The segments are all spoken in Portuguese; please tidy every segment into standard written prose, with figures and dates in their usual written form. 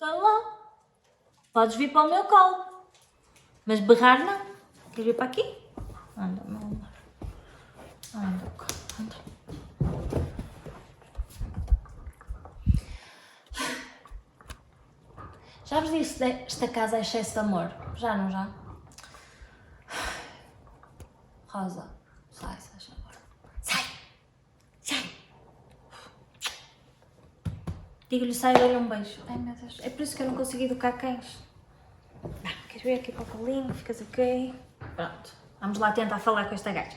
Então lá, podes vir para o meu colo, mas berrar não. Queres vir para aqui? Anda, meu amor. Anda, anda. Já vos disse que esta casa é excesso de amor? Já, não já? Rosa, sai agora. Sai! Sai! Digo-lhe, sai, dou-lhe um beijo. Ai, meu Deus, é por isso que eu não consigo educar cães. Queres vir aqui para o colinho? Ficas aqui. Pronto, vamos lá tentar falar com esta gaja.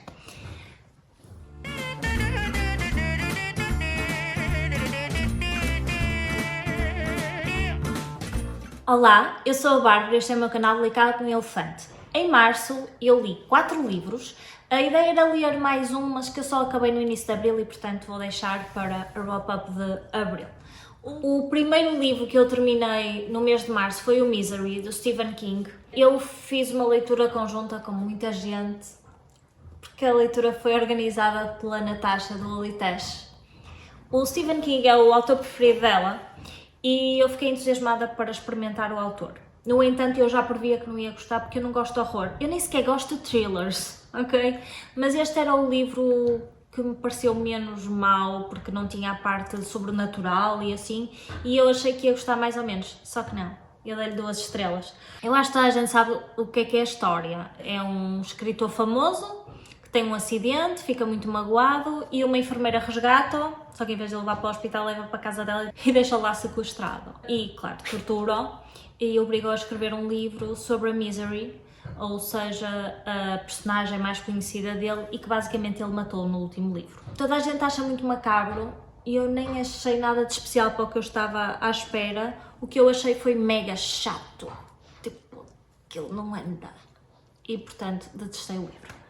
Olá, eu sou a Bárbara e este é o meu canal Delicada com Elefante. Em março eu li 4 livros, a ideia era ler mais um, mas que eu só acabei no início de abril e portanto vou deixar para a wrap-up de abril. O primeiro livro que eu terminei no mês de março foi o Misery, do Stephen King. Eu fiz uma leitura conjunta com muita gente, porque a leitura foi organizada pela Natasha do Olitesh. O Stephen King é o autor preferido dela e eu fiquei entusiasmada para experimentar o autor. No entanto, eu já previa que não ia gostar porque eu não gosto de horror. Eu nem sequer gosto de thrillers, ok? Mas este era o livro que me pareceu menos mau porque não tinha a parte sobrenatural e assim, e eu achei que ia gostar mais ou menos, só que não. Eu dei-lhe 2 estrelas. Eu acho que toda a gente sabe o que é a história. É um escritor famoso tem um acidente, fica muito magoado e uma enfermeira resgata-o, só que em vez de levar para o hospital leva para a casa dela e deixa-o lá sequestrado. E, claro, tortura-o e obrigou a escrever um livro sobre a Misery, ou seja, a personagem mais conhecida dele e que basicamente ele matou no último livro. Toda a gente acha muito macabro e eu nem achei nada de especial para o que eu estava à espera. O que eu achei foi mega chato, tipo, aquilo não anda. E, portanto, detestei o livro.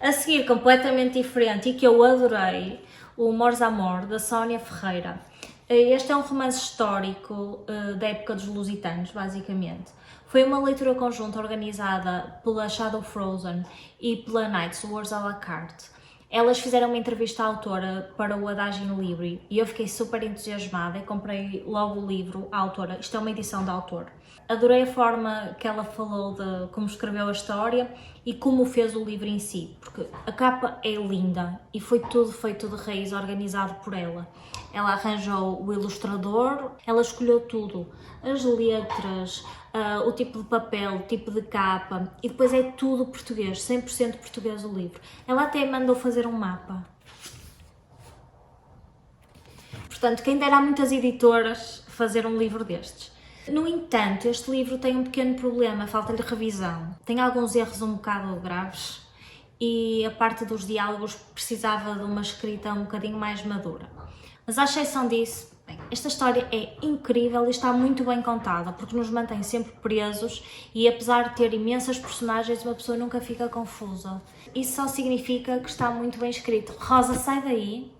A seguir, completamente diferente e que eu adorei, o Mors Amor, da Sónia Ferreira. Este é um romance histórico da época dos lusitanos, basicamente. Foi uma leitura conjunta organizada pela Shadow Frozen e pela Nights Wars à la carte. Elas fizeram uma entrevista à autora para o Adagio Libri e eu fiquei super entusiasmada e comprei logo o livro à autora. Isto é uma edição da autora. Adorei a forma que ela falou de como escreveu a história e como fez o livro em si, porque a capa é linda e foi tudo feito de raiz, organizado por ela. Ela arranjou o ilustrador, ela escolheu tudo, as letras, o tipo de papel, o tipo de capa, e depois é tudo português, 100% português o livro. Ela até mandou fazer um mapa. Portanto, quem dera a muitas editoras fazer um livro destes. No entanto, este livro tem um pequeno problema, falta-lhe revisão. Tem alguns erros um bocado graves e a parte dos diálogos precisava de uma escrita um bocadinho mais madura. Mas à exceção disso, bem, esta história é incrível e está muito bem contada, porque nos mantém sempre presos e apesar de ter imensas personagens, uma pessoa nunca fica confusa. Isso só significa que está muito bem escrito. Rosa, sai daí.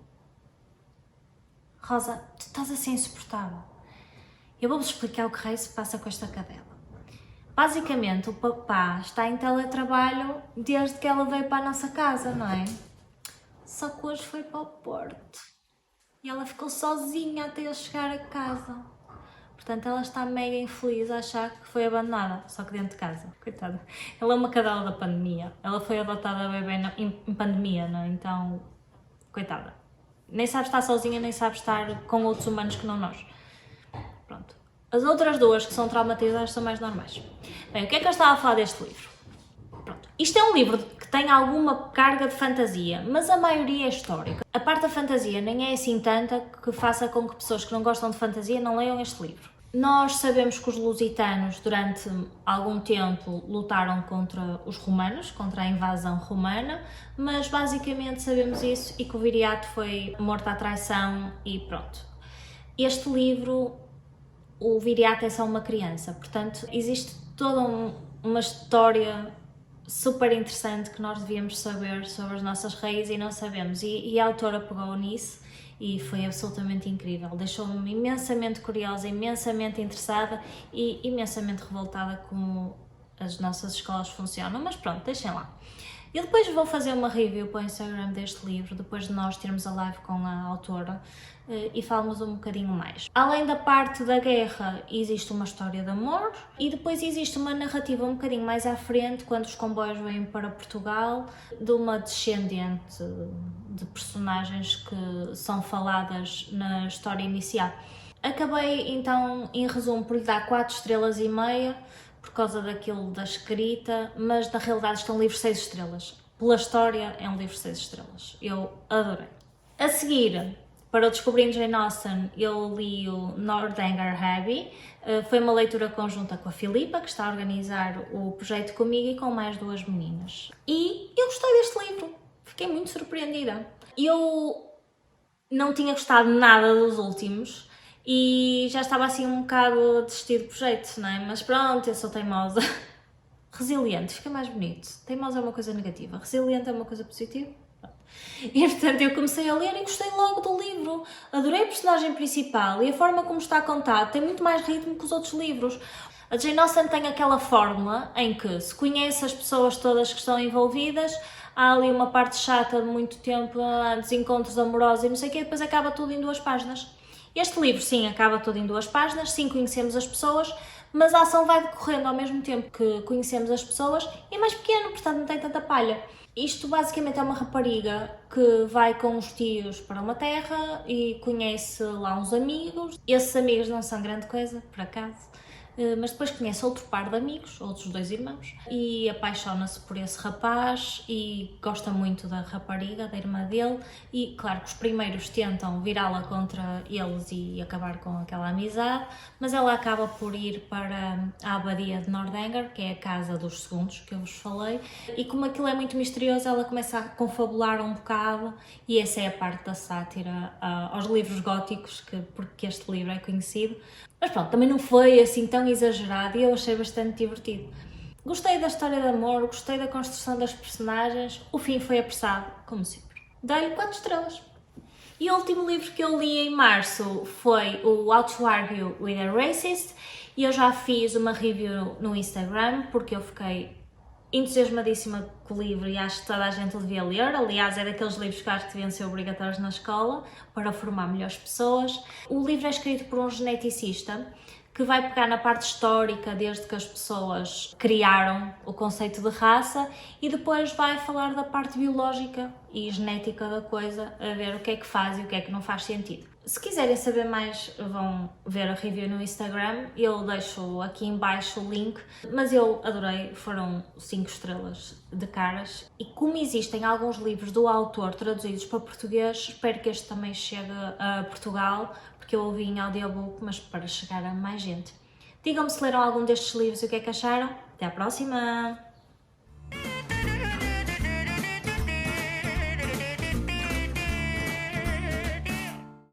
Rosa, tu estás a ser insuportável. Eu vou-vos explicar o que raio se passa com esta cadela. Basicamente, o papá está em teletrabalho desde que ela veio para a nossa casa, não é? Só que hoje foi para o Porto. E ela ficou sozinha até eu chegar a casa. Portanto, ela está mega infeliz a achar que foi abandonada, só que dentro de casa. Coitada. Ela é uma cadela da pandemia. Ela foi adotada bebê em pandemia, não é? Então, coitada. Nem sabe estar sozinha, nem sabe estar com outros humanos que não nós. Pronto. As outras duas que são traumatizadas são mais normais. Bem, o que é que eu estava a falar deste livro? Pronto. Isto é um livro que tem alguma carga de fantasia, mas a maioria é histórica. A parte da fantasia nem é assim tanta que faça com que pessoas que não gostam de fantasia não leiam este livro. Nós sabemos que os lusitanos durante algum tempo lutaram contra os romanos, contra a invasão romana, mas basicamente sabemos isso e que o Viriato foi morto à traição e pronto. Este livro, o Viriato é só uma criança, portanto existe toda uma história super interessante que nós devíamos saber sobre as nossas raízes e não sabemos, e a autora pegou nisso e foi absolutamente incrível, deixou-me imensamente curiosa, imensamente interessada e imensamente revoltada como as nossas escolas funcionam, mas pronto, deixem lá. Eu depois vou fazer uma review para o Instagram deste livro, depois de nós termos a live com a autora, e falamos um bocadinho mais. Além da parte da guerra, existe uma história de amor e depois existe uma narrativa um bocadinho mais à frente, quando os comboios vêm para Portugal, de uma descendente de personagens que são faladas na história inicial. Acabei então, em resumo, por lhe dar 4 estrelas e meia, por causa daquilo da escrita, mas na realidade isto é um livro 6 estrelas. Pela história é um livro 6 estrelas. Eu adorei. A seguir, para o Descobrindo Jane Austen, eu li o Northanger Abbey. Foi uma leitura conjunta com a Filipa, que está a organizar o projeto comigo e com mais 2 meninas. E eu gostei deste livro. Fiquei muito surpreendida. Eu não tinha gostado nada dos últimos e já estava assim um bocado a desistir do projeto, não é? Mas pronto, eu sou teimosa. Resiliente, fica mais bonito. Teimosa é uma coisa negativa, resiliente é uma coisa positiva. E portanto eu comecei a ler e gostei logo do livro. Adorei a personagem principal e a forma como está contado tem muito mais ritmo que os outros livros. A Jane Austen tem aquela fórmula em que se conhece as pessoas todas que estão envolvidas, há ali uma parte chata de muito tempo, desencontros amorosos e não sei o quê, depois acaba tudo em 2 páginas. Este livro, sim, acaba tudo em 2 páginas, sim, conhecemos as pessoas, mas a ação vai decorrendo ao mesmo tempo que conhecemos as pessoas e é mais pequeno, portanto não tem tanta palha. Isto basicamente é uma rapariga que vai com os tios para uma terra e conhece lá uns amigos. Esses amigos não são grande coisa, por acaso, mas depois conhece outro par de amigos, outros 2 irmãos, e apaixona-se por esse rapaz e gosta muito da rapariga, da irmã dele, e claro que os primeiros tentam virá-la contra eles e acabar com aquela amizade, mas ela acaba por ir para a abadia de Northanger, que é a casa dos segundos que eu vos falei, e como aquilo é muito misterioso, ela começa a confabular um bocado, e essa é a parte da sátira aos livros góticos, porque este livro é conhecido. Mas pronto, também não foi assim tão exagerado e eu achei bastante divertido. Gostei da história de amor, gostei da construção das personagens, o fim foi apressado, como sempre. Dei-lhe 4 estrelas. E o último livro que eu li em março foi o How to Argue with a Racist e eu já fiz uma review no Instagram porque eu fiquei entusiasmadíssima com o livro e acho que toda a gente devia ler. Aliás, é daqueles livros que acho que deviam ser obrigatórios na escola para formar melhores pessoas. O livro é escrito por um geneticista que vai pegar na parte histórica desde que as pessoas criaram o conceito de raça e depois vai falar da parte biológica e genética da coisa, a ver o que é que faz e o que é que não faz sentido. Se quiserem saber mais, vão ver a review no Instagram, eu deixo aqui em baixo o link, mas eu adorei, foram 5 estrelas de caras. E como existem alguns livros do autor traduzidos para português, espero que este também chegue a Portugal, porque eu ouvi em audiobook, mas para chegar a mais gente. Digam-me se leram algum destes livros e o que é que acharam. Até à próxima!